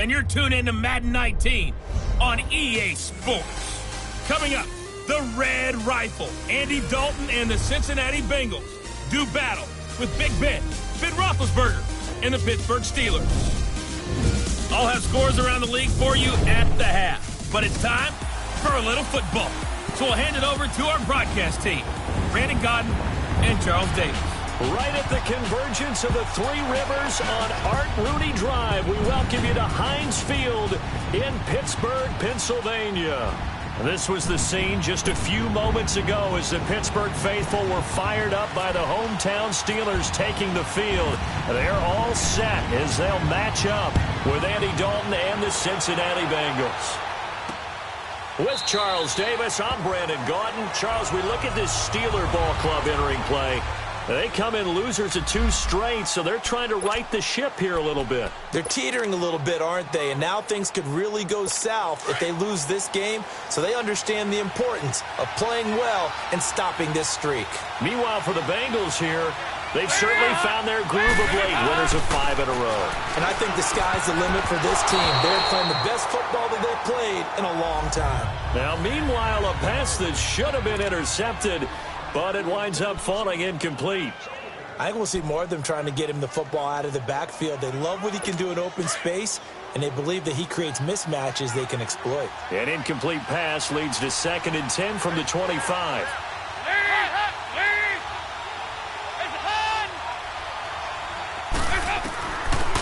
and you're tuned in to Madden 19 on EA Sports. Coming up, the Red Rifle, Andy Dalton and the Cincinnati Bengals do battle with Big Ben Roethlisberger, and the Pittsburgh Steelers. I'll have scores around the league for you at the half, but it's time for a little football. So we'll hand it over to our broadcast team, Brandon Godden and Charles Davis. Right at the convergence of the Three Rivers on Art Rooney Drive, we welcome you to Heinz Field in Pittsburgh, Pennsylvania. This was the scene just a few moments ago as the Pittsburgh faithful were fired up by the hometown Steelers taking the field. They're all set as they'll match up with Andy Dalton and the Cincinnati Bengals. With Charles Davis, I'm Brandon Gaudin. Charles, we look at this Steeler ball club entering play. They come in losers of 2 straight, so they're trying to right the ship here a little bit. They're teetering a little bit, aren't they? And now things could really go south if they lose this game, so they understand the importance of playing well and stopping this streak. Meanwhile, for the Bengals here, they've certainly found their groove of late, winners of 5 in a row. And I think the sky's the limit for this team. They're playing the best football that they've played in a long time. Now, meanwhile, a pass that should have been intercepted, but it winds up falling incomplete. I think we'll see more of them trying to get him the football out of the backfield. They love what he can do in open space, and they believe that he creates mismatches they can exploit. An incomplete pass leads to 2nd and 10 from the 25.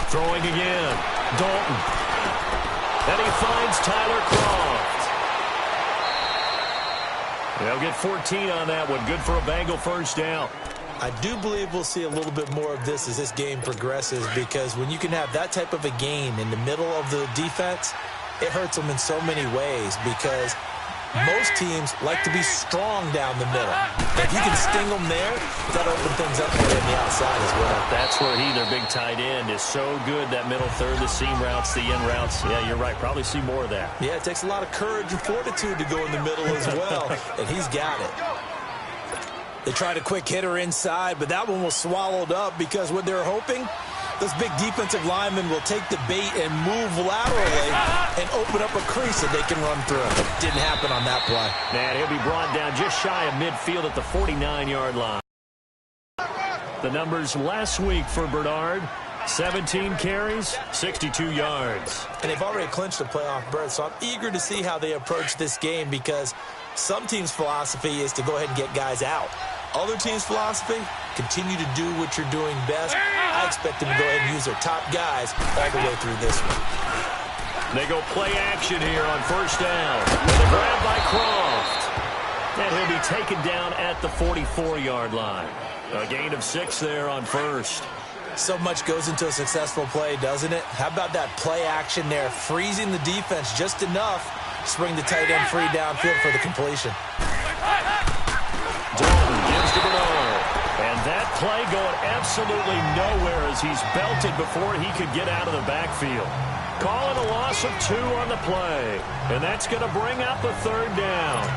Throwing again. Dalton. And he finds Tyler Croft. They'll get 14 on that one. Good for a Bengal first down. I do believe we'll see a little bit more of this as this game progresses, because when you can have that type of a gain in the middle of the defense, it hurts them in so many ways, because most teams like to be strong down the middle. If you can sting them there, that'll open things up for them on the outside as well. That's where their big tight end, is so good. That middle third, the seam routes, the in routes. Yeah, you're right. Probably see more of that. Yeah, it takes a lot of courage and fortitude to go in the middle as well, and he's got it. They tried a quick hitter inside, but that one was swallowed up, because what they're hoping, those big defensive linemen will take the bait and move laterally and open up a crease that they can run through. Didn't happen on that play. And he'll be brought down just shy of midfield at the 49-yard line. The numbers last week for Bernard: 17 carries, 62 yards. And they've already clinched a playoff berth, so I'm eager to see how they approach this game, because some teams' philosophy is to go ahead and get guys out. Other teams' philosophy, continue to do what you're doing best. I expect them to go ahead and use their top guys all the way through this one. They go play action here on first down. The grab by Croft. And he'll be taken down at the 44-yard line. A gain of 6 there on first. So much goes into a successful play, doesn't it? How about that play action there, freezing the defense just enough to bring the tight end free downfield for the completion. Dalton gives to Bernard. And that play going absolutely nowhere as he's belted before he could get out of the backfield. Calling a loss of 2 on the play. And that's going to bring up the 3rd down.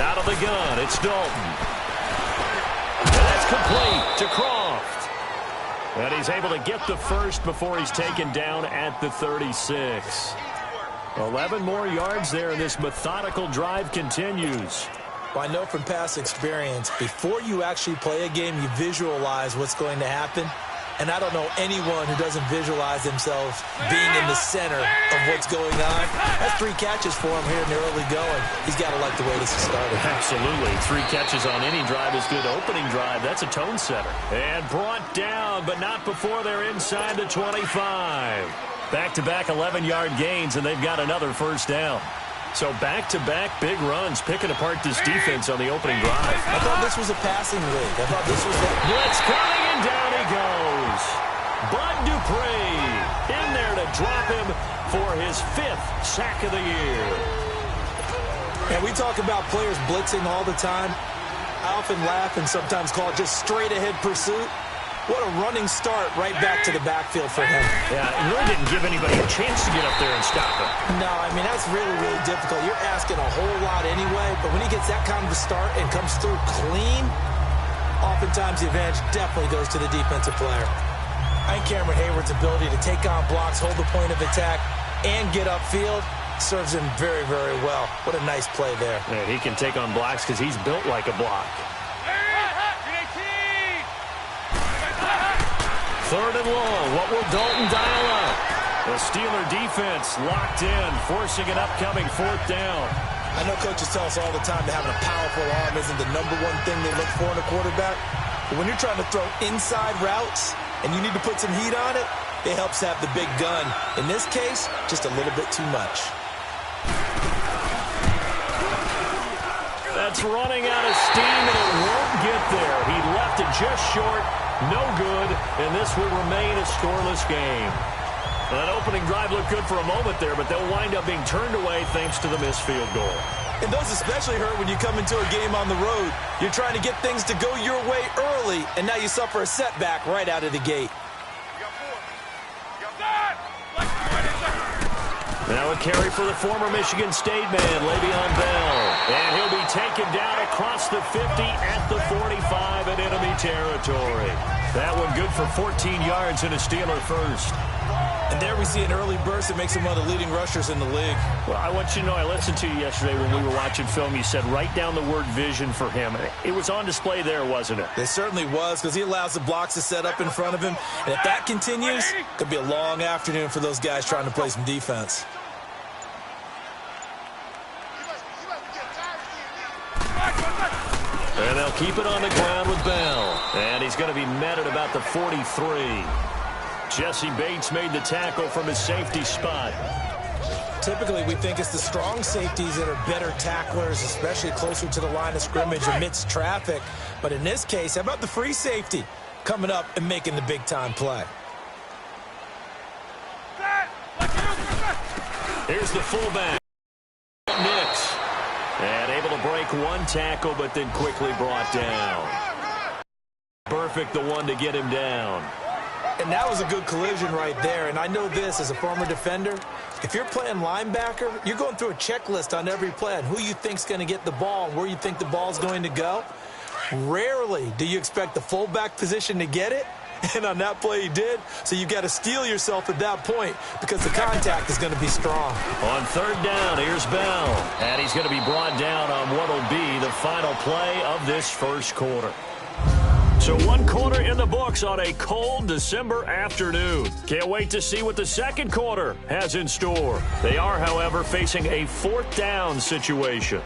Out of the gun, it's Dalton. And that's complete to Croft. And he's able to get the first before he's taken down at the 36. 11 more yards there, and this methodical drive continues. Well, I know from past experience, before you actually play a game, you visualize what's going to happen. And I don't know anyone who doesn't visualize themselves being in the center of what's going on. That's 3 catches for him here in the early going. He's got to like the way this is started. Absolutely. 3 catches on any drive is good. Opening drive, that's a tone setter. And brought down, but not before they're inside the 25. Back-to-back 11-yard gains, and they've got another first down. So back-to-back big runs, picking apart this defense on the opening drive. I thought this was a passing league. I thought this was a blitz coming, and down he goes. Bud Dupree in there to drop him for his 5th sack of the year. And we talk about players blitzing all the time. I often laugh and sometimes call it just straight-ahead pursuit. What a running start right back to the backfield for him. Yeah, it really didn't give anybody a chance to get up there and stop him. No, I mean, that's really, really difficult. You're asking a whole lot anyway, but when he gets that kind of a start and comes through clean, oftentimes the advantage definitely goes to the defensive player. I think Cameron Hayward's ability to take on blocks, hold the point of attack, and get upfield serves him very, very well. What a nice play there. Yeah, he can take on blocks because he's built like a block. Third and long. What will Dalton dial up? The Steeler defense locked in, forcing an upcoming fourth down. I know coaches tell us all the time that having a powerful arm isn't the #1 thing they look for in a quarterback. But when you're trying to throw inside routes and you need to put some heat on it, it helps have the big gun. In this case, just a little bit too much. That's running out of steam, and it won't get there. He left it just short. No good, and this will remain a scoreless game. That opening drive looked good for a moment there, but they'll wind up being turned away thanks to the missed field goal. And those especially hurt when you come into a game on the road. You're trying to get things to go your way early, and now you suffer a setback right out of the gate. Now a carry for the former Michigan State man, Le'Veon Bell. And he'll be taken down across the 50 at the 45 in enemy territory. That one good for 14 yards and a Steeler first. And there we see an early burst that makes him one of the leading rushers in the league. Well, I want you to know, I listened to you yesterday when we were watching film. You said write down the word vision for him. It was on display there, wasn't it? It certainly was, because he allows the blocks to set up in front of him. And if that continues, it could be a long afternoon for those guys trying to play some defense. And they'll keep it on the ground with Bell. And he's going to be met at about the 43. Jesse Bates made the tackle from his safety spot. Typically, we think it's the strong safeties that are better tacklers, especially closer to the line of scrimmage amidst traffic. But in this case, how about the free safety coming up and making the big-time play? Here's the fullback, Nix. And able to break one tackle, but then quickly brought down. Perfect, the one to get him down. And that was a good collision right there. And I know this as a former defender. If you're playing linebacker, you're going through a checklist on every play on who you think's going to get the ball and where you think the ball's going to go. Rarely do you expect the fullback position to get it. And on that play he did. So you've got to steel yourself at that point because the contact is going to be strong. On third down, here's Bell. And he's going to be brought down on what will be the final play of this first quarter. So 1 quarter in the books on a cold December afternoon. Can't wait to see what the second quarter has in store. They are, however, facing a fourth down situation.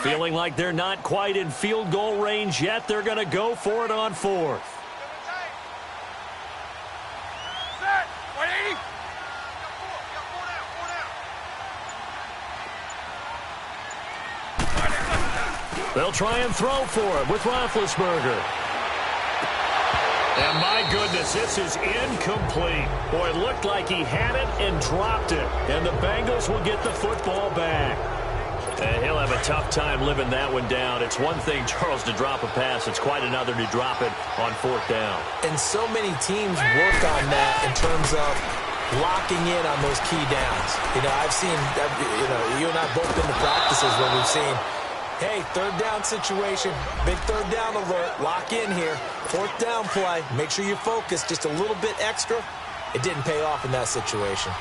Feeling like they're not quite in field goal range yet. They're going to go for it on fourth. They'll try and throw for it with Roethlisberger. And my goodness, this is incomplete. Boy, it looked like he had it and dropped it. And the Bengals will get the football back. And he'll have a tough time living that one down. It's one thing, Charles, to drop a pass. It's quite another to drop it on fourth down. And so many teams work on that in terms of locking in on those key downs. You know, I've seen, you and I both been to practices where we've seen, hey, third down situation, big third down alert, lock in here. Fourth down play, make sure you focus just a little bit extra. It didn't pay off in that situation.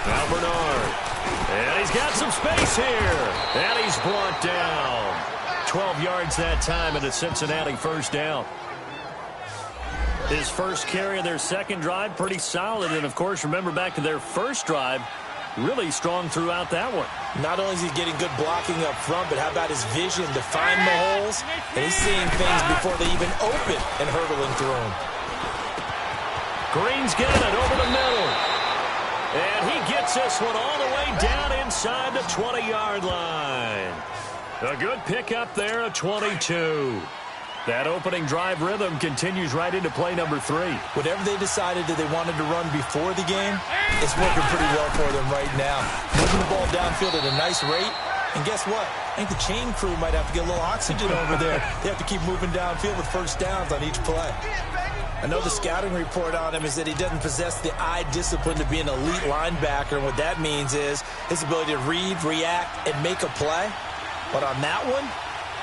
Now Bernard. And he's got some space here. And he's brought down. 12 yards that time and a Cincinnati first down. His first carry of their second drive, pretty solid. And, of course, remember back to their first drive, really strong throughout that one. Not only is he getting good blocking up front, but how about his vision to find the holes? And he's seeing things before they even open and hurdling through them. Green's got it over the middle. And he gets this one all the way down inside the 20-yard line. A good pickup there at 22. That opening drive rhythm continues right into play number 3. Whatever they decided that they wanted to run before the game, it's working pretty well for them right now. Moving the ball downfield at a nice rate. And guess what? I think the chain crew might have to get a little oxygen over there. They have to keep moving downfield with first downs on each play. I know the scouting report on him is that he doesn't possess the eye discipline to be an elite linebacker. And what that means is his ability to read, react, and make a play. But on that one,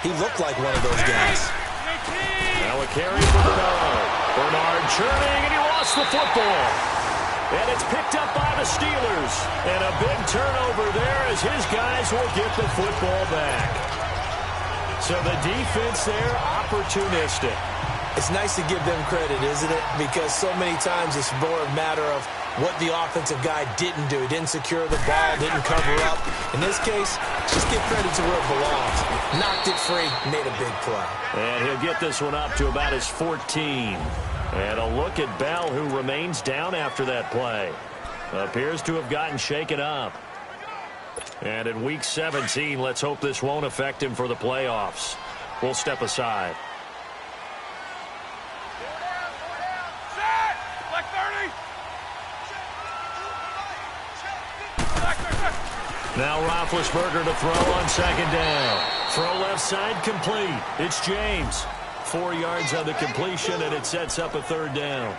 he looked like one of those guys. Now a carry for Bernard. Bernard churning, and he lost the football. And it's picked up by the Steelers. And a big turnover there as his guys will get the football back. So the defense there, opportunistic. It's nice to give them credit, isn't it? Because so many times it's more a matter of what the offensive guy didn't do. He didn't secure the ball, didn't cover up. In this case, just give credit to where it belongs. Knocked it free, made a big play. And he'll get this one up to about his 14. And a look at Bell, who remains down after that play. Appears to have gotten shaken up. And in Week 17, let's hope this won't affect him for the playoffs. We'll step aside. Now Roethlisberger to throw on second down. Throw left side complete. It's James. 4 yards on the completion, and it sets up a third down.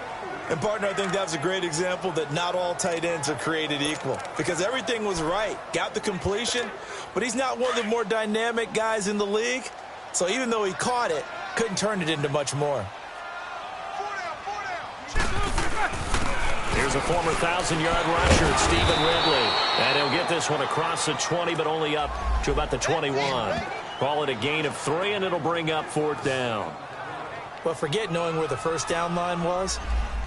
And, partner, I think that was a great example that not all tight ends are created equal. Because everything was right. Got the completion, but he's not one of the more dynamic guys in the league. So even though he caught it, couldn't turn it into much more. Here's a former 1,000-yard rusher, Stephen Ridley. And he'll get this one across the 20, but only up to about the 21. Call it a gain of 3, and it'll bring up fourth down. Well, forget knowing where the first down line was.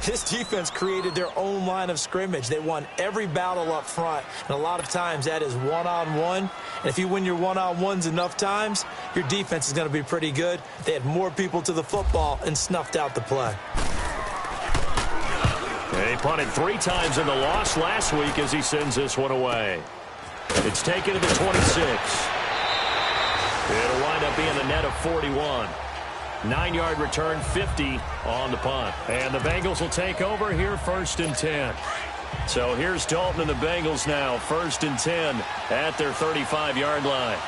This defense created their own line of scrimmage. They won every battle up front, and a lot of times that is one-on-one. And if you win your one-on-ones enough times, your defense is going to be pretty good. They had more people to the football and snuffed out the play. They punted 3 times in the loss last week as he sends this one away. It's taken to the 26. It'll wind up being a net of 41. 9-yard return, 50 on the punt. And the Bengals will take over here, 1st and 10. So here's Dalton and the Bengals now, 1st and 10 at their 35-yard line.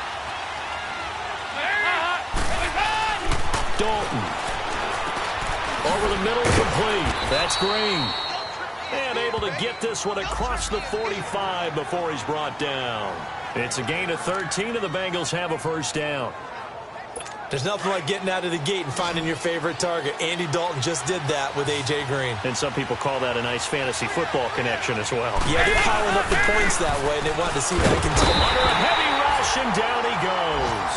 Dalton. Over the middle, complete. That's Green. And able to get this one across the 45 before he's brought down. It's a gain of 13, and the Bengals have a first down. There's nothing like getting out of the gate and finding your favorite target. Andy Dalton just did that with A.J. Green. And some people call that a nice fantasy football connection as well. Yeah, they're piling up the points that way, and they wanted to see that continue. Under a heavy rush, and down he goes.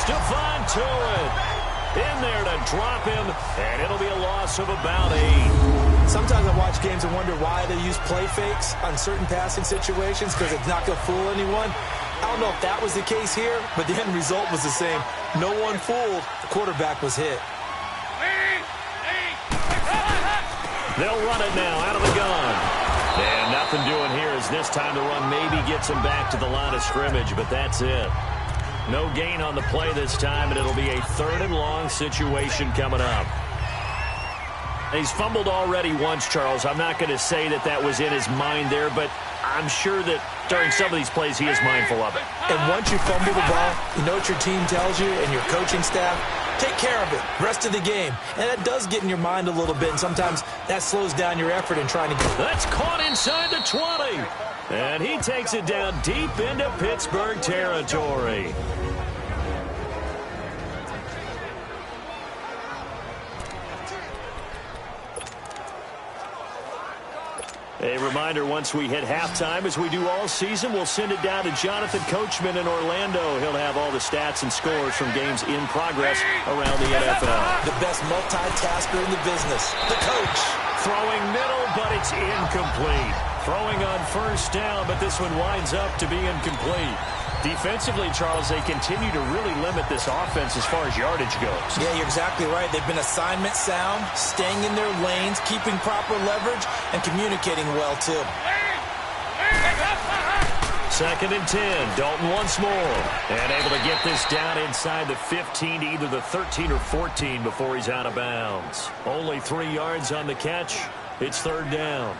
Stephon Tuitt in there to drop him, and it'll be a loss of about 8. Sometimes I watch games and wonder why they use play fakes on certain passing situations, because it's not going to fool anyone. I don't know if that was the case here, but the end result was the same. No one fooled. The quarterback was hit. They'll run it now out of the gun. And nothing doing here as this time the run maybe gets him back to the line of scrimmage, but that's it. No gain on the play this time, and it'll be a 3rd and long situation coming up. He's fumbled already once, Charles. I'm not going to say that that was in his mind there, but I'm sure that during some of these plays he is mindful of it. And once you fumble the ball, you know what your team tells you and your coaching staff? Take care of it rest of the game. And that does get in your mind a little bit, and sometimes that slows down your effort in trying to get. That's caught inside the 20. And he takes it down deep into Pittsburgh territory. A reminder, once we hit halftime, as we do all season, we'll send it down to Jonathan Coachman in Orlando. He'll have all the stats and scores from games in progress around the NFL. The best multitasker in the business, the coach. Throwing middle, but it's incomplete. Throwing on first down, but this one winds up to be incomplete. Defensively, Charles, they continue to really limit this offense as far as yardage goes. Yeah, you're exactly right. They've been assignment sound, staying in their lanes, keeping proper leverage, and communicating well, too. 2nd and 10. Dalton once more. And able to get this down inside the 15 to either the 13 or 14 before he's out of bounds. Only 3 yards on the catch. It's 3rd down.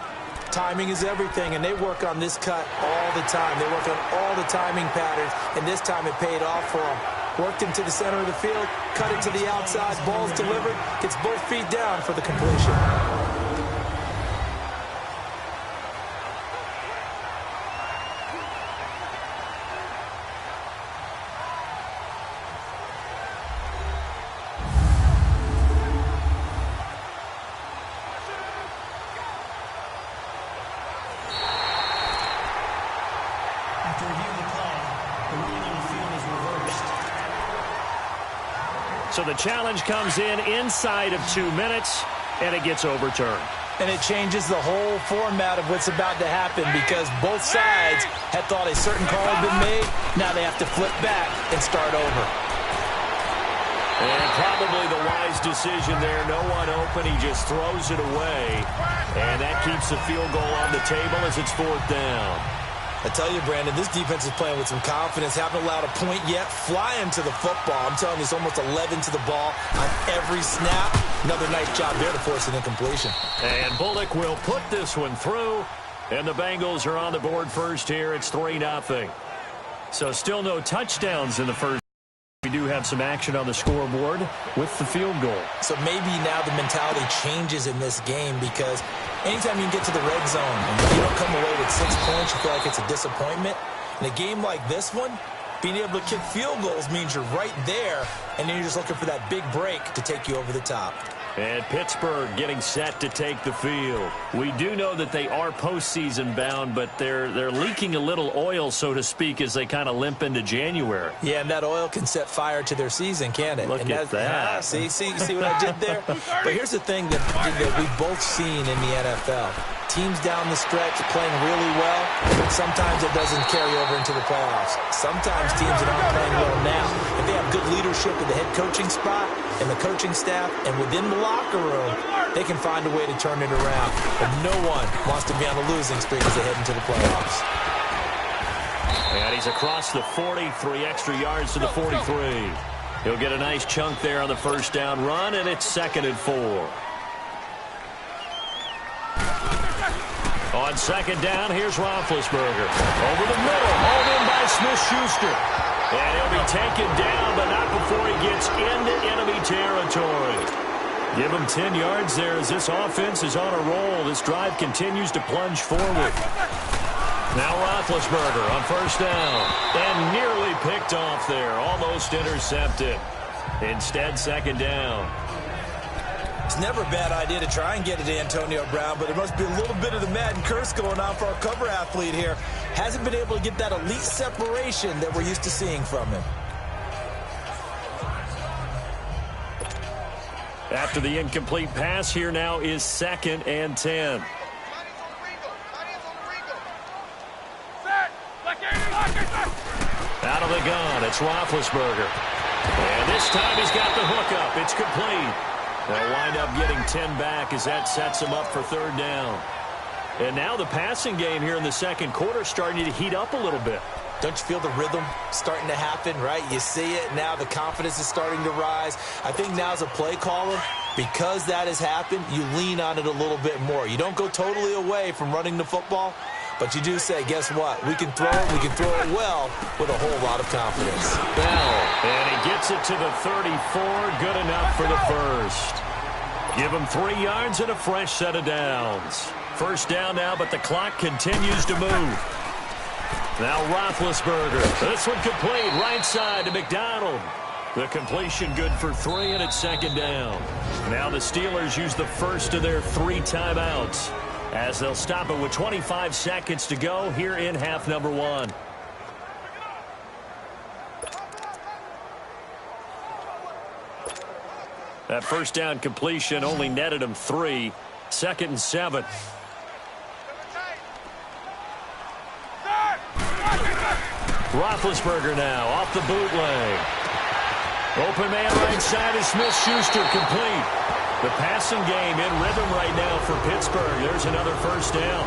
Timing is everything, and they work on this cut all the time. They work on all the timing patterns, and this time it paid off for them. Worked into the center of the field, cut it to the outside, ball's delivered, gets both feet down for the completion. So the challenge comes in inside of 2 minutes, and it gets overturned. And it changes the whole format of what's about to happen because both sides had thought a certain call had been made. Now they have to flip back and start over. And probably the wise decision there. No one open. He just throws it away. And that keeps the field goal on the table as it's 4th down. I tell you, Brandon, this defense is playing with some confidence. Haven't allowed a point yet. Flying to the football. I'm telling you, it's almost 11 to the ball on every snap. Another nice job there to force an incompletion. And Bullock will put this one through. And the Bengals are on the board first here. It's 3-0. So still no touchdowns in the first. We do have some action on the scoreboard with the field goal. So maybe now the mentality changes in this game because anytime you can get to the red zone and you don't come away with 6 points, you feel like it's a disappointment. In a game like this one, being able to kick field goals means you're right there, and then you're just looking for that big break to take you over the top. And Pittsburgh getting set to take the field. We do know that they are postseason bound, but they're leaking a little oil, so to speak, as they kind of limp into January. Yeah, and that oil can set fire to their season, can't it? Look and at that. See what I did there? But here's the thing that we've both seen in the NFL. Teams down the stretch playing really well, but sometimes it doesn't carry over into the playoffs. Sometimes teams that aren't playing well now, if they have good leadership at the head coaching spot and the coaching staff and within the locker room, they can find a way to turn it around. But no one wants to be on a losing streak as they head into the playoffs. And he's across the 40, 3 extra yards to the 43. He'll get a nice chunk there on the first down run, and it's 2nd and 4. On 2nd down, here's Roethlisberger. Over the middle, hauled in by Smith-Schuster. And he'll be taken down, but not before he gets into enemy territory. Give him 10 yards there as this offense is on a roll. This drive continues to plunge forward. Now Roethlisberger on first down. And nearly picked off there. Almost intercepted. Instead, 2nd down. It's never a bad idea to try and get it to Antonio Brown, but there must be a little bit of the Madden curse going on for our cover athlete here. Hasn't been able to get that elite separation that we're used to seeing from him. After the incomplete pass, here now is 2nd and 10. Out of the gun, it's Roethlisberger. And this time he's got the hookup. It's complete. They'll wind up getting 10 back as that sets them up for 3rd down. And now the passing game here in the second quarter starting to heat up a little bit. Don't you feel the rhythm starting to happen, right? You see it now. The confidence is starting to rise. I think now as a play caller, because that has happened, you lean on it a little bit more. You don't go totally away from running the football, but you do say, guess what? We can throw it well with a whole lot of confidence. Bell, and he gets it to the 34. Good enough for the first. Give him 3 yards and a fresh set of downs. First down now, but the clock continues to move. Now Roethlisberger. This one complete. Right side to McDonald. The completion good for 3, and it's 2nd down. Now the Steelers use the first of their 3 timeouts as they'll stop it with 25 seconds to go here in half number 1. That first down completion only netted him 3. 2nd and 7. Roethlisberger now off the bootleg. Open man right side is Smith-Schuster, complete. The passing game in rhythm right now for Pittsburgh. There's another first down.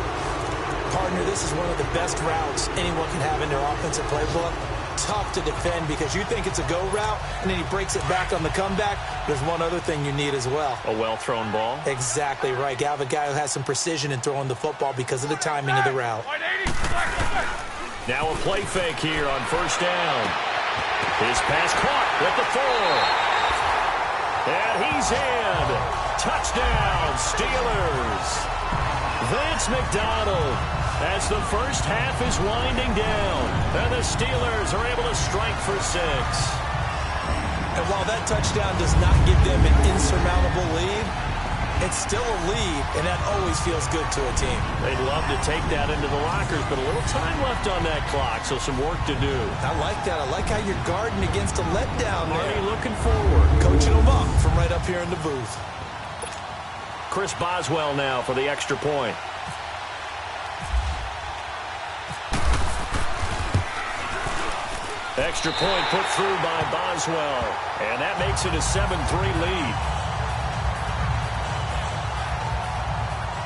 Partner, this is one of the best routes anyone can have in their offensive playbook. Tough to defend because you think it's a go route, and then he breaks it back on the comeback. There's one other thing you need as well. A well-thrown ball? Exactly right. You have a guy who has some precision in throwing the football because of the timing of the route. Now a play fake here on first down. His pass caught with the 4. And he's in. Touchdown, Steelers. Vance McDonald, as the first half is winding down, and the Steelers are able to strike for 6. And while that touchdown does not give them an insurmountable lead, it's still a lead, and that always feels good to a team. They'd love to take that into the lockers, but a little time left on that clock, so some work to do. I like that. I like how you're guarding against a letdown there. Already looking forward. Coaching them up from right up here in the booth. Chris Boswell now for the extra point. Extra point put through by Boswell, and that makes it a 7-3 lead.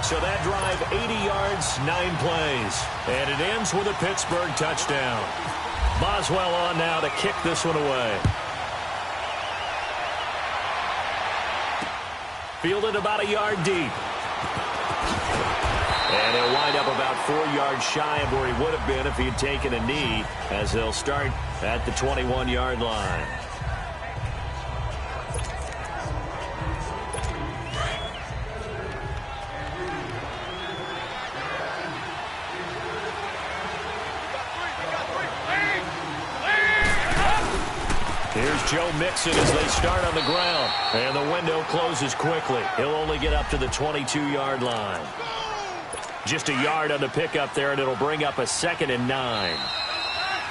So that drive, 80 yards, 9 plays, and it ends with a Pittsburgh touchdown. Boswell on now to kick this one away. Fielded about a yard deep. And he'll wind up about 4 yards shy of where he would have been if he had taken a knee, as they'll start at the 21-yard line. Here's Joe Mixon as they start on the ground. And the window closes quickly. He'll only get up to the 22-yard line. Just a yard on the pickup there, and it'll bring up a 2nd and 9.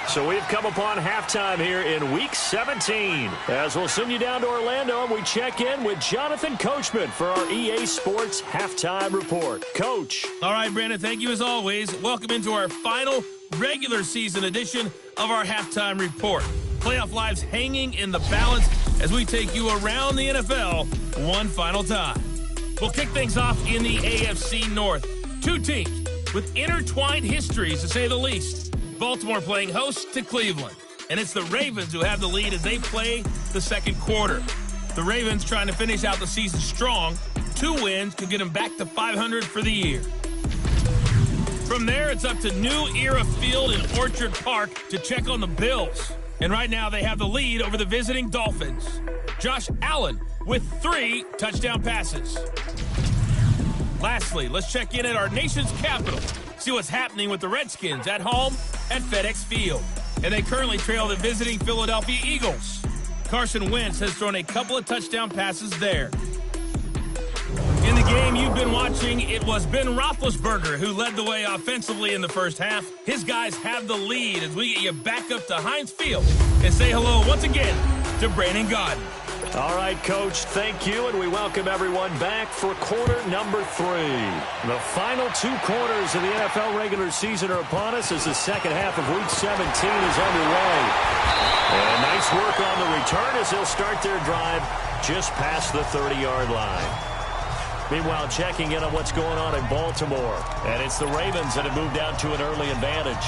So we've come upon halftime here in Week 17. As we'll send you down to Orlando, and we check in with Jonathan Coachman for our EA Sports Halftime Report. Coach. All right, Brandon, thank you as always. Welcome into our final regular season edition of our Halftime Report. Playoff lives hanging in the balance as we take you around the NFL one final time. We'll kick things off in the AFC North. 2 teams with intertwined histories, to say the least. Baltimore playing host to Cleveland. And it's the Ravens who have the lead as they play the second quarter. The Ravens trying to finish out the season strong. 2 wins could get them back to 500 for the year. From there, it's up to New Era Field in Orchard Park to check on the Bills. And right now, they have the lead over the visiting Dolphins. Josh Allen with 3 touchdown passes. Lastly, let's check in at our nation's capital. See what's happening with the Redskins at home at FedEx Field. And they currently trail the visiting Philadelphia Eagles. Carson Wentz has thrown a couple of touchdown passes there. In the game you've been watching, it was Ben Roethlisberger who led the way offensively in the first half. His guys have the lead as we get you back up to Heinz Field and say hello once again to Brandon Gaudin. All right, Coach, thank you, and we welcome everyone back for quarter number 3. The final 2 quarters of the NFL regular season are upon us as the second half of Week 17 is underway. And nice work on the return as they'll start their drive just past the 30-yard line. Meanwhile, checking in on what's going on in Baltimore. And it's the Ravens that have moved out to an early advantage.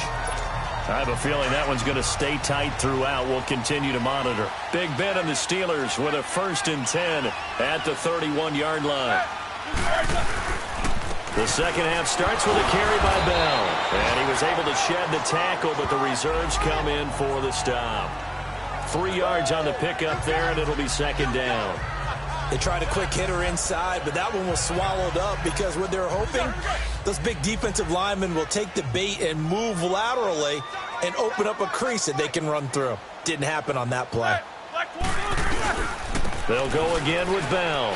I have a feeling that one's going to stay tight throughout. We'll continue to monitor. Big Ben and the Steelers with a 1st and 10 at the 31-yard line. The second half starts with a carry by Bell. And he was able to shed the tackle, but the reserves come in for the stop. 3 yards on the pickup there, and it'll be 2nd down. They tried a quick hitter inside, but that one was swallowed up because what they're hoping, those big defensive linemen will take the bait and move laterally and open up a crease that they can run through. Didn't happen on that play. They'll go again with Bell.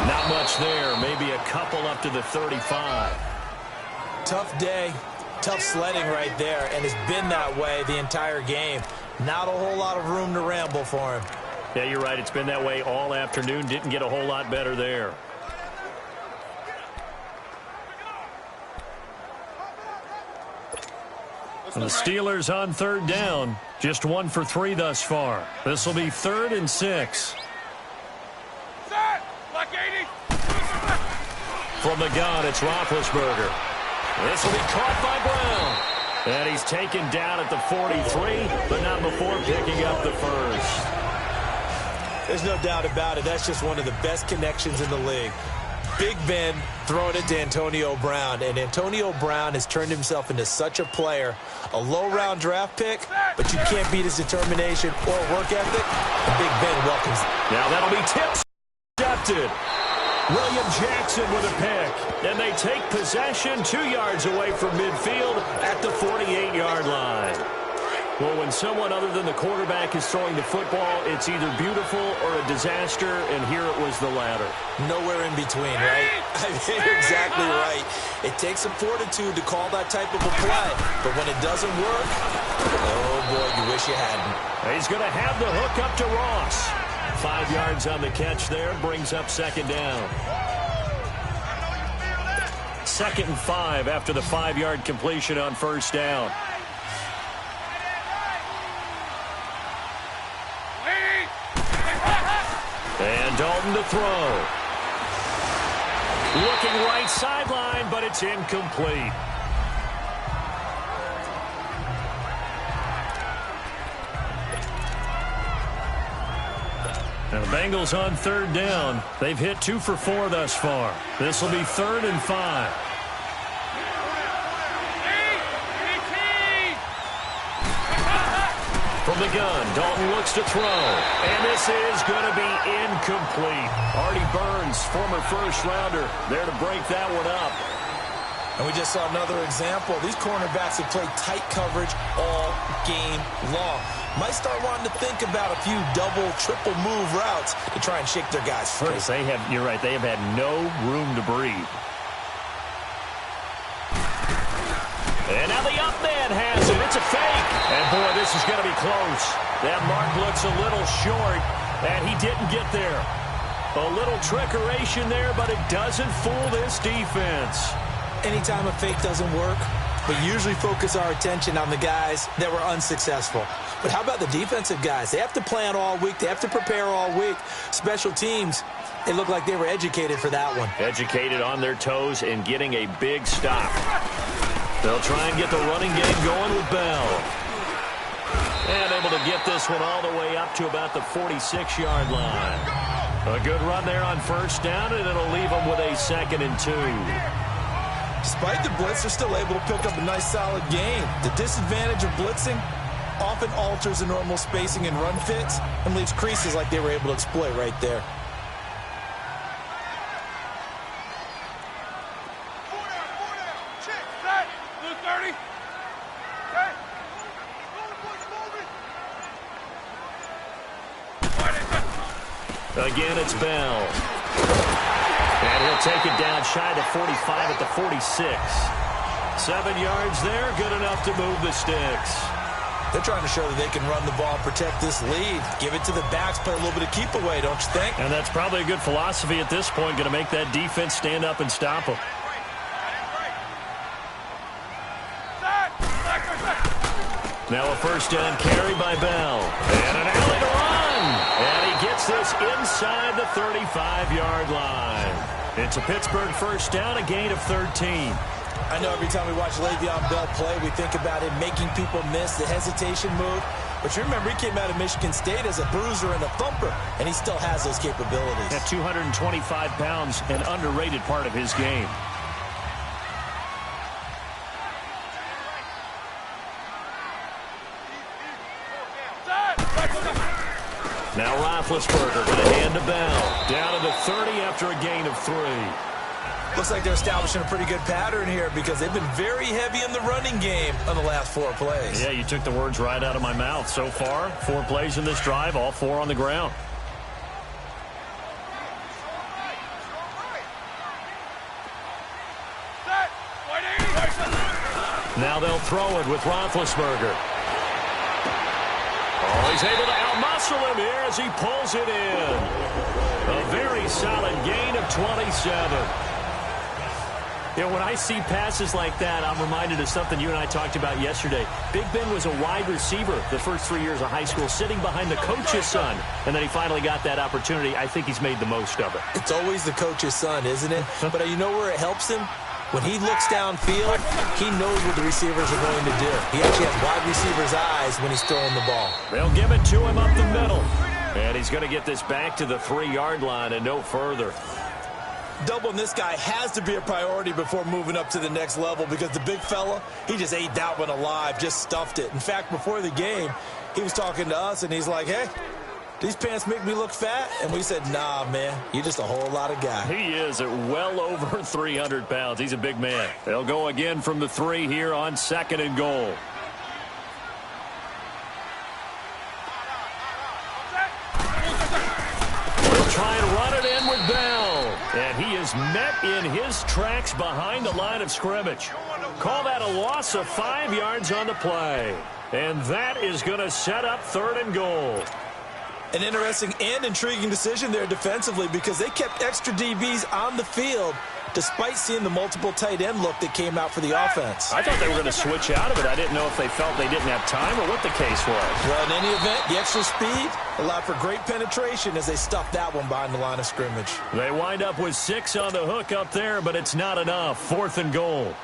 Not much there, maybe a couple up to the 35. Tough day, tough sledding right there, and it's been that way the entire game. Not a whole lot of room to ramble for him. Yeah, you're right. It's been that way all afternoon. Didn't get a whole lot better there. And the Steelers on 3rd down. Just 1 for 3 thus far. This will be 3rd and 6. From the gun, it's Roethlisberger. This will be caught by Brown. And he's taken down at the 43, but not before picking up the first. There's no doubt about it. That's just one of the best connections in the league. Big Ben throwing it to Antonio Brown, and Antonio Brown has turned himself into such a player. A low-round draft pick, but you can't beat his determination or work ethic. And Big Ben welcomes it. Now that'll be tipped. Intercepted. William Jackson with a pick, and they take possession 2 yards away from midfield at the 48-yard line. Well, when someone other than the quarterback is throwing the football, it's either beautiful or a disaster, and here it was the latter. Nowhere in between, right? I mean, you're exactly right. It takes some fortitude to call that type of a play, but when it doesn't work, oh boy, you wish you hadn't. He's going to have the hook up to Ross. 5 yards on the catch there, brings up second down. 2nd and 5 after the 5-yard completion on first down. And Dalton to throw. Looking right sideline, but it's incomplete. Now the Bengals on 3rd down. They've hit 2 for 4 thus far. This will be 3rd and 5. From the gun, Dalton looks to throw. And this is going to be incomplete. Artie Burns, former first-rounder, there to break that one up. And we just saw another example. These cornerbacks have played tight coverage all game long. Might start wanting to think about a few double, triple move routes to try and shake their guys free. You're right, they have had no room to breathe. And now the up man has it. It's a fake. And, boy, this is going to be close. That mark looks a little short, and he didn't get there. A little trickeration there, but it doesn't fool this defense. Anytime a fake doesn't work, we usually focus our attention on the guys that were unsuccessful. But how about the defensive guys? They have to plan all week. They have to prepare all week. Special teams, they look like they were educated for that one. Educated on their toes and getting a big stop. They'll try and get the running game going with Bell. And able to get this one all the way up to about the 46-yard line. A good run there on first down, and it'll leave them with a 2nd and 2. Despite the blitz, they're still able to pick up a nice, solid gain. The disadvantage of blitzing often alters the normal spacing and run fits and leaves creases like they were able to exploit right there. Again, it's Bell. And he'll take it down shy of the 45 at the 46. 7 yards there, good enough to move the sticks. They're trying to show that they can run the ball, protect this lead. Give it to the backs, play a little bit of keep away, don't you think? And that's probably a good philosophy at this point, going to make that defense stand up and stop them. Now a first down carry by Bell. And an alley to run. And he gets this inside the 35-yard line. It's a Pittsburgh first down, a gain of 13. I know every time we watch Le'Veon Bell play, we think about him making people miss the hesitation move. But you remember, he came out of Michigan State as a bruiser and a thumper, and he still has those capabilities. At 225 pounds, an underrated part of his game. Now Roethlisberger going to hand to Bell. Down to the 30 after a gain of 3. Looks like they're establishing a pretty good pattern here because they've been very heavy in the running game on the last 4 plays. Yeah, you took the words right out of my mouth. So far, 4 plays in this drive, all 4 on the ground. Now they'll throw it with Roethlisberger. Oh, he's able to outmuscle him here as he pulls it in. A very solid gain of 27. You know, when I see passes like that, I'm reminded of something you and I talked about yesterday. Big Ben was a wide receiver the first 3 years of high school, sitting behind the coach's son, and then he finally got that opportunity. I think he's made the most of it. It's always the coach's son, isn't it? But you know where it helps him? When he looks downfield, he knows what the receivers are going to do. He actually has wide receivers' eyes when he's throwing the ball. They'll give it to him up the middle. And he's going to get this back to the 3-yard line and no further. Doubling this guy has to be a priority before moving up to the next level because the big fella, he just ate that one alive, just stuffed it. In fact, before the game, he was talking to us, and he's like, hey, these pants make me look fat? And we said, nah, man, you're just a whole lot of guy. He is at well over 300 pounds. He's a big man. They'll go again from the 3 here on 2nd and goal. They'll try and run it in with Bell. And he is met in his tracks behind the line of scrimmage. Call that a loss of 5 yards on the play. And that is going to set up 3rd and goal. An interesting and intriguing decision there defensively because they kept extra DBs on the field despite seeing the multiple tight end look that came out for the offense. I thought they were going to switch out of it. I didn't know if they felt they didn't have time or what the case was. Well, in any event, the extra speed allowed for great penetration as they stuffed that one behind the line of scrimmage. They wind up with 6 on the hook up there, but it's not enough. 4th and goal.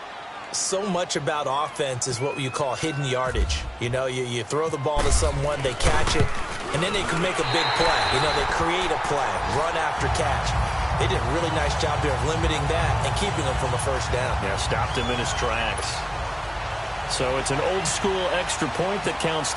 So much about offense is what you call hidden yardage. You know, you throw the ball to someone, they catch it, and then they can make a big play. You know, they create a play, run after catch. They did a really nice job there of limiting that and keeping him from a first down. Yeah, stopped him in his tracks. So it's an old-school extra point that counts.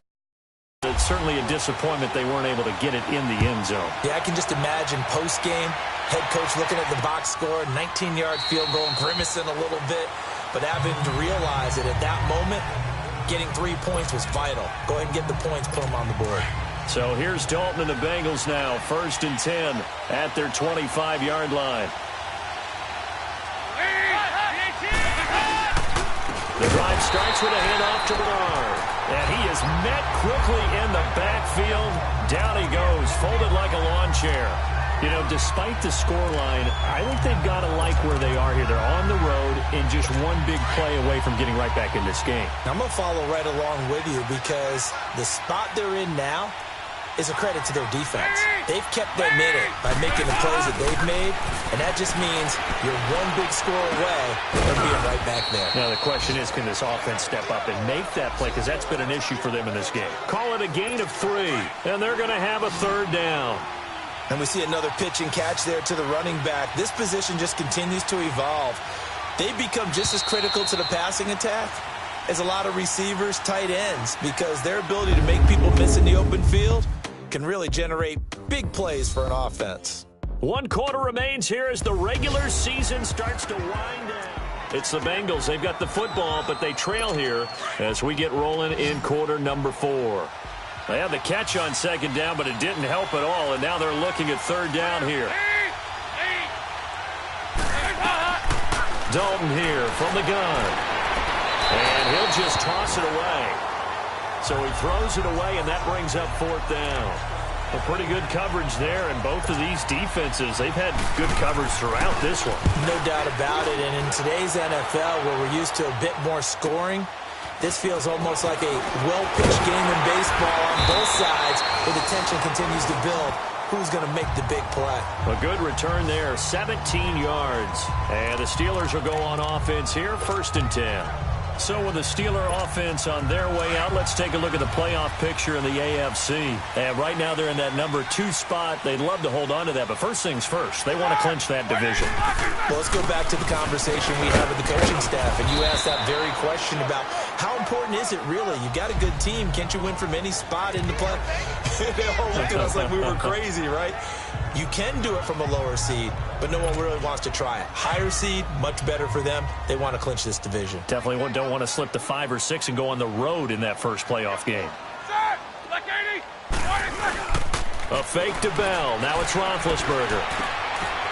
It's certainly a disappointment they weren't able to get it in the end zone. Yeah, I can just imagine post-game, head coach looking at the box score, 19-yard field goal, grimacing a little bit, but having to realize that at that moment, getting 3 points was vital. Go ahead and get the points, put them on the board. So here's Dalton and the Bengals now, 1st and 10 at their 25-yard line. The drive starts with a handoff to Bernard. And he is met quickly in the backfield. Down he goes, folded like a lawn chair. You know, despite the scoreline, I think they've got to like where they are here. They're on the road and just one big play away from getting right back in this game. Now, I'm going to follow right along with you because the spot they're in now is a credit to their defense. They've kept them in it by making the plays that they've made, and that just means you're one big score away from being right back there. Now, the question is, can this offense step up and make that play? Because that's been an issue for them in this game. Call it a gain of 3, and they're going to have a 3rd down. And we see another pitch and catch there to the running back. This position just continues to evolve. They become just as critical to the passing attack as a lot of receivers, tight ends, because their ability to make people miss in the open field can really generate big plays for an offense. 1 quarter remains here as the regular season starts to wind down. It's the Bengals. They've got the football, but they trail here as we get rolling in quarter number 4. They had the catch on 2nd down, but it didn't help at all, and now they're looking at 3rd down here. Dalton here from the gun. And he'll just toss it away. So he throws it away, and that brings up 4th down. A pretty good coverage there, and both of these defenses, they've had good coverage throughout this one. No doubt about it, and in today's NFL, where we're used to a bit more scoring, this feels almost like a well-pitched game in baseball on both sides, where the tension continues to build. Who's going to make the big play? A good return there, 17 yards. And the Steelers will go on offense here, 1st and 10. So with the Steeler offense on their way out, let's take a look at the playoff picture in the AFC. And right now they're in that number 2 spot. They'd love to hold on to that, but first things first, they want to clinch that division. Well, let's go back to the conversation we had with the coaching staff, and you asked that very question about how important is it really? You got a good team. Can't you win from any spot in the play? They all looked at us like we were crazy, right? You can do it from a lower seed, but no one really wants to try it. Higher seed, much better for them. They want to clinch this division. Definitely don't want to slip to 5 or 6 and go on the road in that first playoff game. A fake to Bell. Now it's Roethlisberger.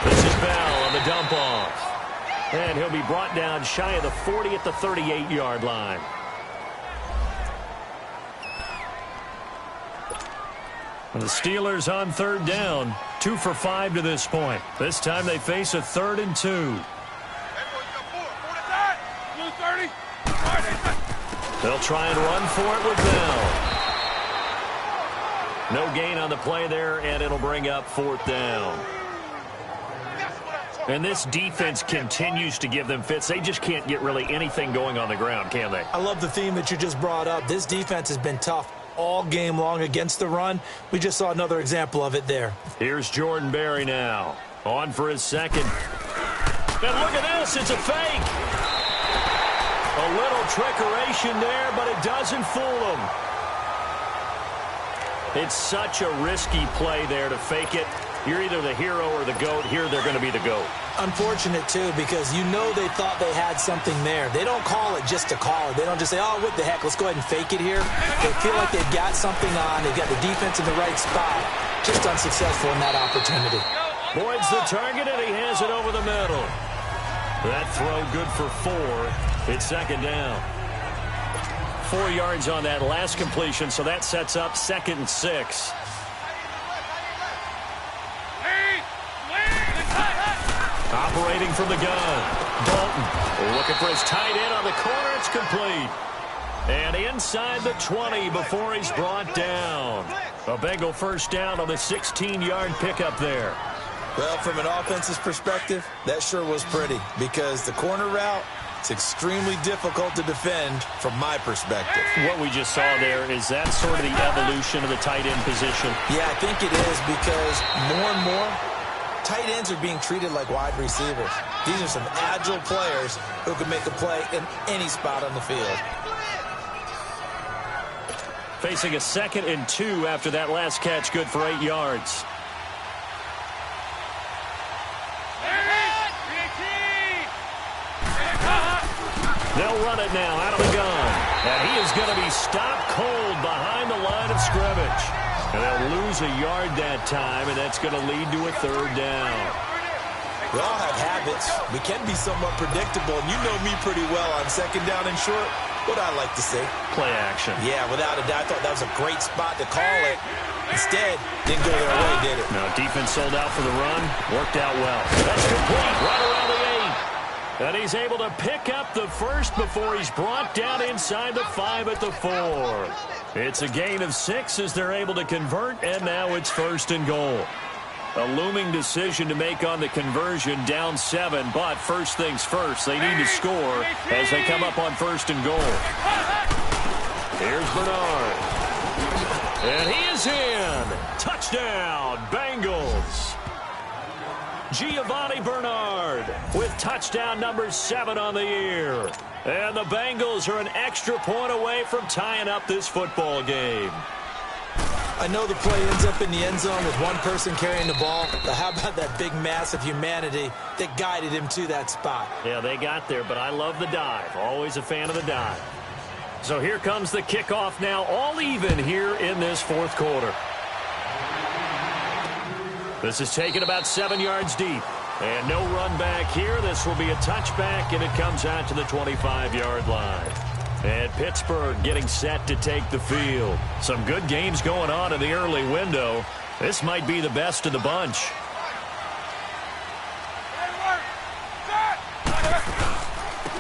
This is Bell on the dump off. And he'll be brought down shy of the 40 at the 38-yard line. And the Steelers on 3rd down, 2 for 5 to this point. This time they face a 3rd and 2. They'll try and run for it with Bell. No gain on the play there, and it'll bring up 4th down. And this defense continues to give them fits. They just can't get really anything going on the ground, can they? I love the theme that you just brought up. This defense has been tough all game long against the run. We just saw another example of it there. Here's Jordan Berry now. On for his second. And look at this. It's a fake. A little trickeration there, but it doesn't fool them. It's such a risky play there to fake it. You're either the hero or the GOAT. Here they're going to be the GOAT. Unfortunate, too, because you know they thought they had something there. They don't call it just to call it. They don't just say, oh, what the heck, let's go ahead and fake it here. They feel like they've got something on. They've got the defense in the right spot. Just unsuccessful in that opportunity. Boyd's the target, and he has it over the middle. That throw good for 4. It's second down. 4 yards on that last completion, so that sets up 2nd and 6. Operating from the gun. Dalton looking for his tight end on the corner. It's complete. And inside the 20 before he's brought down. A Bengal first down on the 16-yard pickup there. Well, from an offensive perspective, that sure was pretty because the corner route, it's extremely difficult to defend from my perspective. What we just saw there, is that sort of the evolution of the tight end position? Yeah, I think it is because more and more, tight ends are being treated like wide receivers. These are some agile players who can make a play in any spot on the field. Facing a 2nd and 2 after that last catch, good for 8 yards. They'll run it now out of the gun. And he is going to be stopped cold behind the line of scrimmage. And they'll lose a yard that time, and that's going to lead to a 3rd down. We all have habits. We can be somewhat predictable, and you know me pretty well on 2nd down and short. What I like to say? Play action. Yeah, without a doubt. I thought that was a great spot to call it. Instead, didn't go their way, did it? No, defense sold out for the run. Worked out well. That's complete. Right around the 8. And he's able to pick up the first before he's brought down inside the 5 at the 4. It's a gain of 6 as they're able to convert, and now it's 1st and goal. A looming decision to make on the conversion, down 7, but first things first, they need to score as they come up on 1st and goal. Here's Bernard. And he is in. Touchdown, Bengals. Giovanni Bernard with touchdown number 7 on the year. And the Bengals are an extra point away from tying up this football game. I know the play ends up in the end zone with one person carrying the ball, but how about that big mass of humanity that guided him to that spot? Yeah, they got there, but I love the dive. Always a fan of the dive. So here comes the kickoff now, all even here in this 4th quarter. This is taken about 7 yards deep. And no run back here. This will be a touchback, and it comes out to the 25-yard line. And Pittsburgh getting set to take the field. Some good games going on in the early window. This might be the best of the bunch.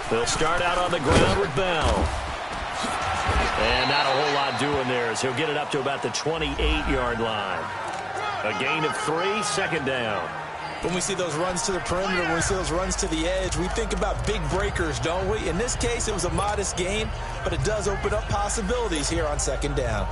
They'll start out on the ground with Bell. And not a whole lot doing there as he'll get it up to about the 28-yard line. A gain of 3, 2nd down. When we see those runs to the perimeter, when we see those runs to the edge, we think about big breakers, don't we? In this case, it was a modest gain, but it does open up possibilities here on 2nd down.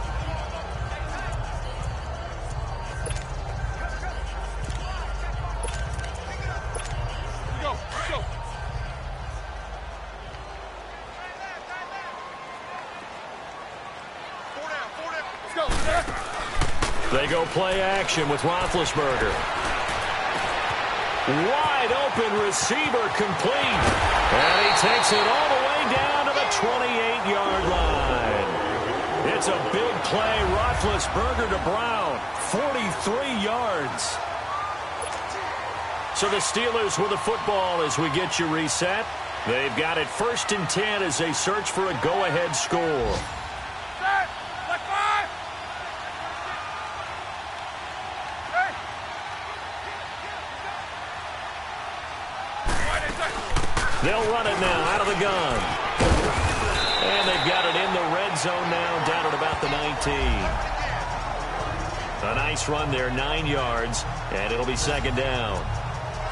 They go play action with Roethlisberger. Wide open receiver complete. And he takes it all the way down to the 28-yard line. It's a big play. Roethlisberger to Brown. 43 yards. So the Steelers with the football as we get you reset. They've got it 1st and 10 as they search for a go-ahead score. They'll run it now out of the gun. And they've got it in the red zone now, down at about the 19. A nice run there, 9 yards, and it'll be 2nd down.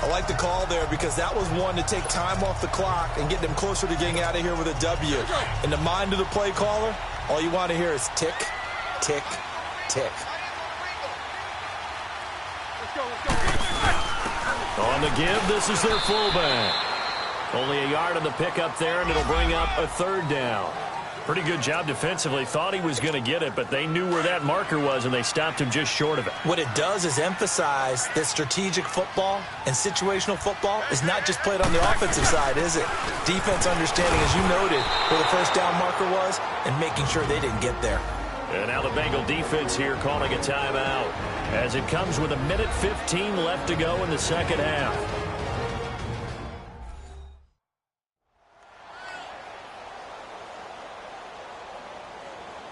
I like the call there because that was one to take time off the clock and get them closer to getting out of here with a W. In the mind of the play caller, all you want to hear is tick, tick, tick. On the give, this is their fullback. Only a yard on the pickup there, and it'll bring up a third down. Pretty good job defensively. Thought he was going to get it, but they knew where that marker was, and they stopped him just short of it. What it does is emphasize that strategic football and situational football is not just played on the offensive side, is it? Defense understanding, as you noted, where the first down marker was and making sure they didn't get there. And now the Bengal defense here calling a timeout as it comes with 1:15 left to go in the second half.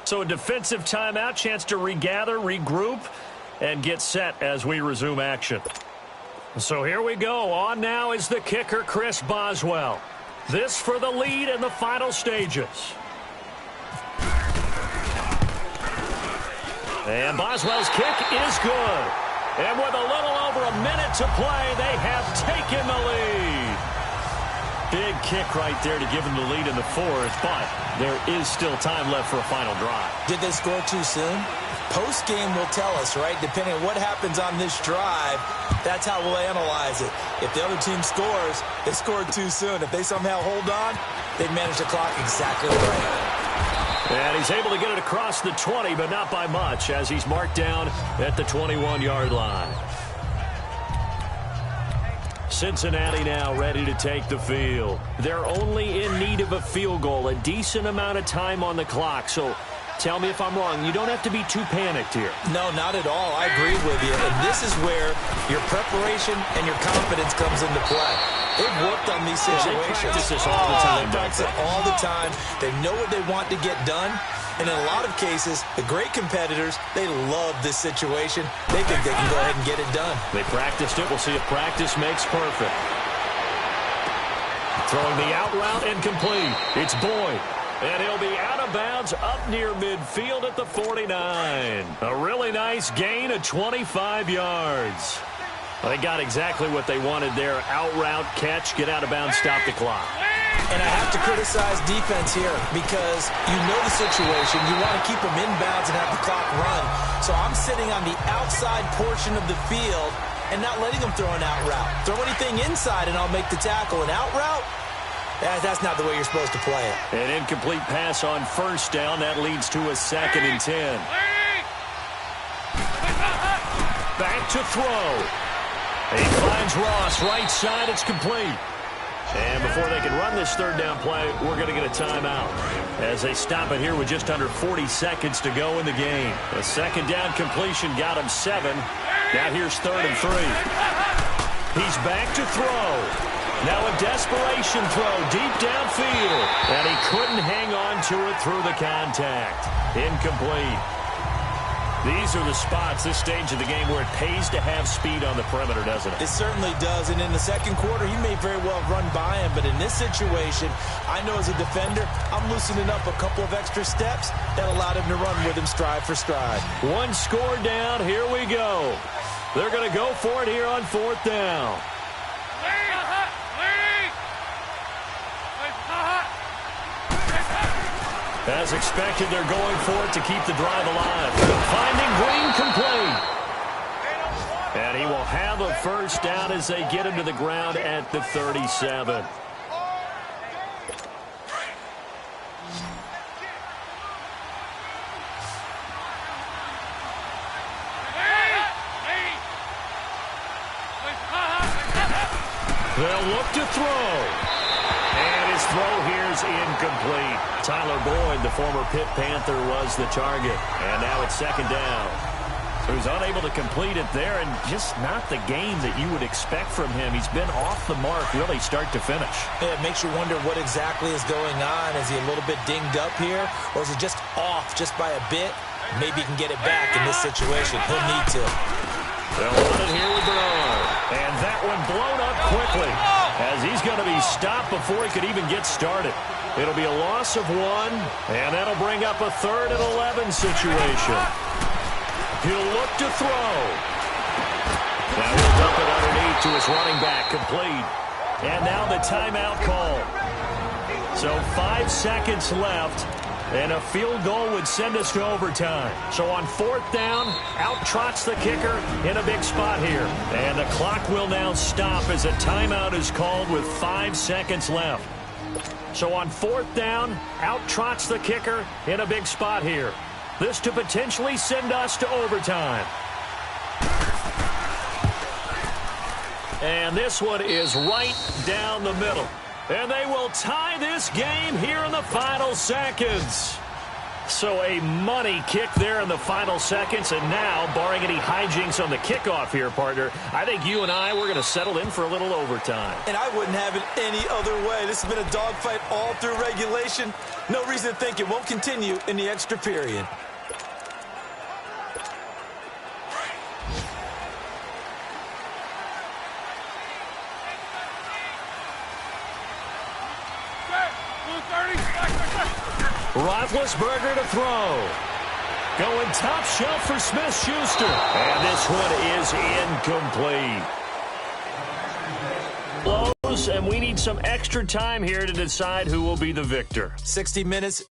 So a defensive timeout, chance to regather, regroup, and get set as we resume action. So here we go. On now is the kicker, Chris Boswell. This for the lead in the final stages. And Boswell's kick is good. And with a little over a minute to play, they have taken the lead. Big kick right there to give them the lead in the fourth, but there is still time left for a final drive. Did they score too soon? Post-game will tell us, right? Depending on what happens on this drive, that's how we'll analyze it. If the other team scores, they scored too soon. If they somehow hold on, they manage the clock exactly right. And he's able to get it across the 20, but not by much, as he's marked down at the 21-yard line. Cincinnati now ready to take the field. They're only in need of a field goal, a decent amount of time on the clock. So tell me if I'm wrong. You don't have to be too panicked here. No, not at all. I agree with you. And this is where your preparation and your confidence comes into play. They've worked on these situations. They practice this all the time. They practice it all the time. They know what they want to get done. And in a lot of cases, the great competitors, they love this situation. They think they can go ahead and get it done. They practiced it. We'll see if practice makes perfect. Throwing the out route incomplete. It's Boyd. And he'll be out of bounds up near midfield at the 49. A really nice gain of 25 yards. They got exactly what they wanted there. Out route, catch, get out of bounds, stop the clock. And I have to criticize defense here because you know the situation. You want to keep them inbounds and have the clock run. So I'm sitting on the outside portion of the field and not letting them throw an out route. Throw anything inside and I'll make the tackle. An out route? That's not the way you're supposed to play it. An incomplete pass on first down. That leads to a 2nd and 10. Back to throw. He finds Ross right side. It's complete. And before they can run this third down play, we're going to get a timeout as they stop it here with just under 40 seconds to go in the game. A 2nd down completion got him 7. Now here's 3rd and 3. He's back to throw. Now a desperation throw deep downfield. And he couldn't hang on to it through the contact. Incomplete. These are the spots, this stage of the game, where it pays to have speed on the perimeter, doesn't it? It certainly does. And in the second quarter, he may very well run by him. But in this situation, I know as a defender, I'm loosening up a couple of extra steps that allowed him to run with him stride for stride. One score down. Here we go. They're going to go for it here on 4th down. As expected, they're going for it to keep the drive alive. Finding Green complete. And he will have a first down as they get him to the ground at the 37. They'll look to throw. And his throw here is incomplete. Tyler Boyd, the former Pitt Panther, was the target. And now it's 2nd down. So he's unable to complete it there, and just not the game that you would expect from him. He's been off the mark really start to finish. Yeah, it makes you wonder what exactly is going on. Is he a little bit dinged up here, or is he just off just by a bit? Maybe he can get it back in this situation. He'll need to. They'll run it here with Bernard. And that one blown up quickly as he's going to be stopped before he could even get started. It'll be a loss of 1, and that'll bring up a 3rd and 11 situation. He'll look to throw. Now we'll dump it underneath to his running back, complete. And now the timeout call. So 5 seconds left, and a field goal would send us to overtime. So on 4th down, out trots the kicker in a big spot here. And the clock will now stop as a timeout is called with 5 seconds left. So on 4th down, out trots the kicker in a big spot here. This to potentially send us to overtime. And this one is right down the middle. And they will tie this game here in the final seconds. So a money kick there in the final seconds. And now, barring any hijinks on the kickoff here, partner, I think you and I, we're going to settle in for a little overtime. And I wouldn't have it any other way. This has been a dogfight all through regulation. No reason to think it won't continue in the extra period. Roethlisberger to throw. Going top shelf for Smith-Schuster. And this one is incomplete. Close, and we need some extra time here to decide who will be the victor. 60 minutes